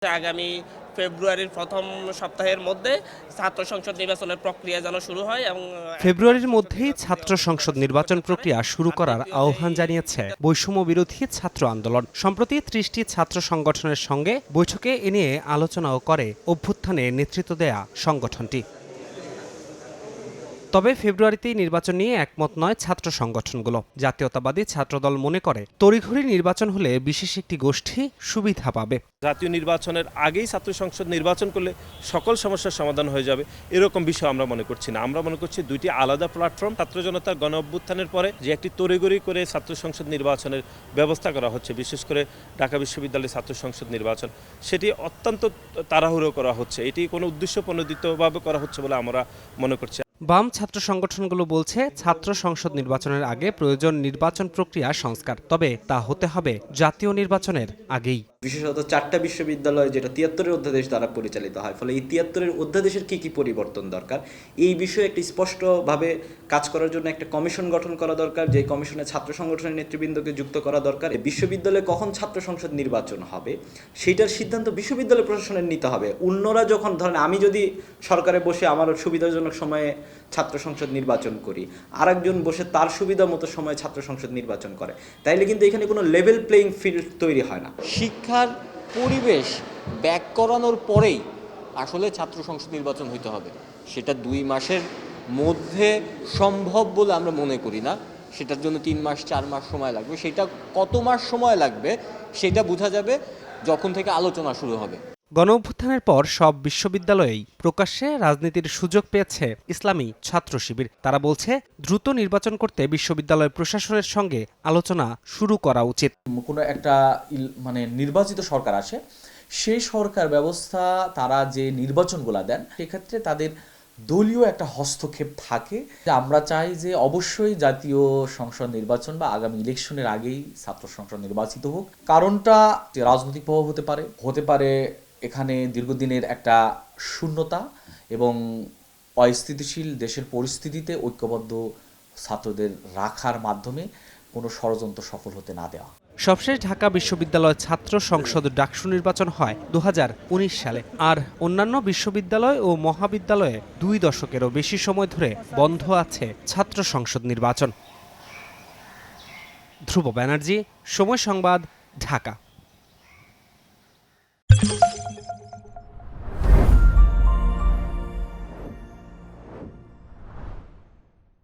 আগামী ফেব্রুয়ারির প্রথম সপ্তাহের মধ্যে ছাত্র সংসদ নির্বাচনের প্রক্রিয়া যেন শুরু হয় এবং ফেব্রুয়ারির মধ্যেই ছাত্র সংসদ নির্বাচন প্রক্রিয়া শুরু করার আহ্বান জানিয়েছে বৈষম্য বিরোধী ছাত্র আন্দোলন। সম্প্রতি ৩০টি ছাত্র সংগঠনের সঙ্গে বৈঠকে এ নিয়ে আলোচনাও করে অভ্যুত্থানে নেতৃত্ব দেয়া সংগঠনটি। তবে ফেব্রুয়ারিতেই নির্বাচন নিয়ে একমত নয় ছাত্র সংগঠনগুলো। জাতীয়তাবাদী ছাত্রদল মনে করে তড়িঘড়ি নির্বাচন হলে বিশেষ একটি গোষ্ঠী সুবিধা পাবে। জাতীয় নির্বাচনের আগেই ছাত্র সংসদ নির্বাচন করলে সকল সমস্যার সমাধান হয়ে যাবে, এরকম বিষয় আমরা মনে করছি না। আমরা মনে করছি দুইটি আলাদা প্ল্যাটফর্ম। ছাত্র জনতার গণ অভ্যুত্থানের পরে যে একটি তড়িঘড়ি করে ছাত্র সংসদ নির্বাচনের ব্যবস্থা করা হচ্ছে, বিশেষ করে ঢাকা বিশ্ববিদ্যালয়ের ছাত্র সংসদ নির্বাচন, সেটি অত্যন্ত তাড়াহুড়ো করা হচ্ছে। এটি কোনো উদ্দেশ্য প্রণোদিতভাবে করা হচ্ছে বলে আমরা মনে করছি। বাম ছাত্র সংগঠনগুলো বলছে ছাত্র সংসদ নির্বাচনের আগে প্রয়োজন নির্বাচন প্রক্রিয়া সংস্কার, তবে তা হতে হবে জাতীয় নির্বাচনের আগেই। বিশেষত 4টা বিশ্ববিদ্যালয় যেটা 73-এর অধ্যাদেশ দ্বারা পরিচালিত হয়, ফলে এই 73-এর অধ্যাদেশের কি পরিবর্তন দরকার, এই বিষয়ে একটি স্পষ্টভাবে কাজ করার জন্য একটা কমিশন গঠন করা দরকার। যে কমিশনে ছাত্র সংগঠনের নেতৃবৃন্দকে যুক্ত করা দরকার। বিশ্ববিদ্যালয়ে কখন ছাত্র সংসদ নির্বাচন হবে সেইটার সিদ্ধান্ত বিশ্ববিদ্যালয় প্রশাসনের নিতে হবে। অন্যরা যখন ধরেন আমি যদি সরকারে বসে আমার সুবিধাজনক সময়ে ছাত্র সংসদ নির্বাচন করি, আরেকজন বসে তার সুবিধা মতো সময়ে ছাত্র সংসদ নির্বাচন করে, তাইলে কিন্তু এখানে কোনো লেভেল প্লেইং ফিল্ড তৈরি হয় না। শিক্ষার পরিবেশ ব্যাক করানোর পরেই আসলে ছাত্র সংসদ নির্বাচন হইতে হবে। সেটা 2 মাসের মধ্যে সম্ভব বলে আমরা মনে করি না। সেটার জন্য 3 মাস 4 মাস সময় লাগবে। সেটা কত মাস সময় লাগবে সেটা বোঝা যাবে যখন থেকে আলোচনা শুরু হবে। গণঅভ্যুত্থানের পর সব বিশ্ববিদ্যালয়েই প্রকাশ্যে রাজনীতির সুযোগ পেয়েছে ইসলামী ছাত্র শিবির। তারা বলছে দ্রুত নির্বাচন করতে বিশ্ববিদ্যালয় প্রশাসনের সঙ্গে আলোচনা শুরু করা উচিত। কোনো একটা নির্বাচিত সরকার আসে, সেই সরকার ব্যবস্থা তারা যে নির্বাচনগুলো দেন সেক্ষেত্রে তাদের দলীয় একটা হস্তক্ষেপ থাকে। আমরা চাই যে অবশ্যই জাতীয় সংসদ নির্বাচন বা আগামী ইলেকশনের আগেই ছাত্র সংসদ নির্বাচিত হোক। কারণটা যে রাজনৈতিক প্রভাব হতে পারে এখানে দীর্ঘদিনের একটা শূন্যতা এবং অস্থিতিশীল দেশের পরিস্থিতিতে ঐক্যবদ্ধ ছাত্রদের রাখার মাধ্যমে কোনো ষড়যন্ত্র সফল হতে না দেওয়া। সবশেষ ঢাকা বিশ্ববিদ্যালয় ছাত্র সংসদ ডাকসু নির্বাচন হয় 2019 সালে। আর অন্যান্য বিশ্ববিদ্যালয় ও মহাবিদ্যালয়ে 2 দশকেরও বেশি সময় ধরে বন্ধ আছে ছাত্র সংসদ নির্বাচন। ধ্রুব ব্যানার্জি, সময় সংবাদ, ঢাকা।